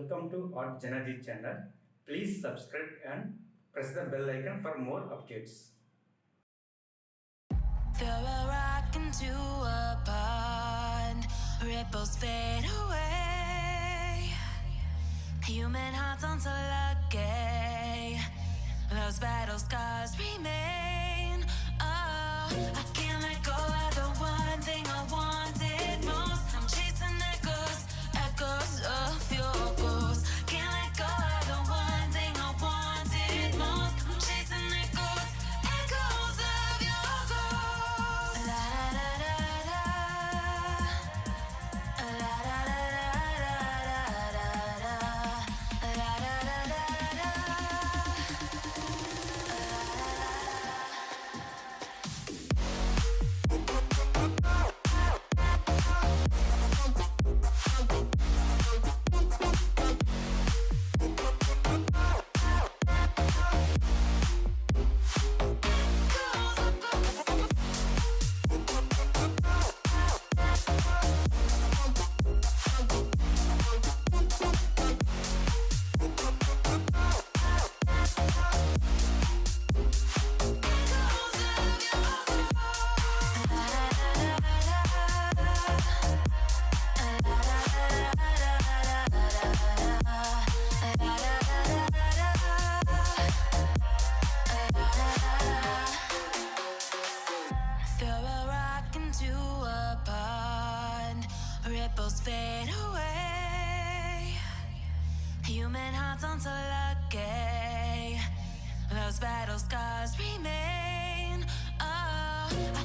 Welcome to JanaG channel. Please subscribe and press the bell icon for more updates. Throw a rock into a pond, ripples fade away. Human hearts aren't so lucky, those battle scars remain. Oh, I can't let go of the one thing I wanted most. I'm chasing echoes of your ghost. Can't let go of the one thing I wanted most. I'm chasing echoes of your ghost. La da da da da, la da da da da, la da da da da. Ripples fade away. Human hearts aren't so lucky, those battle scars remain. Oh, I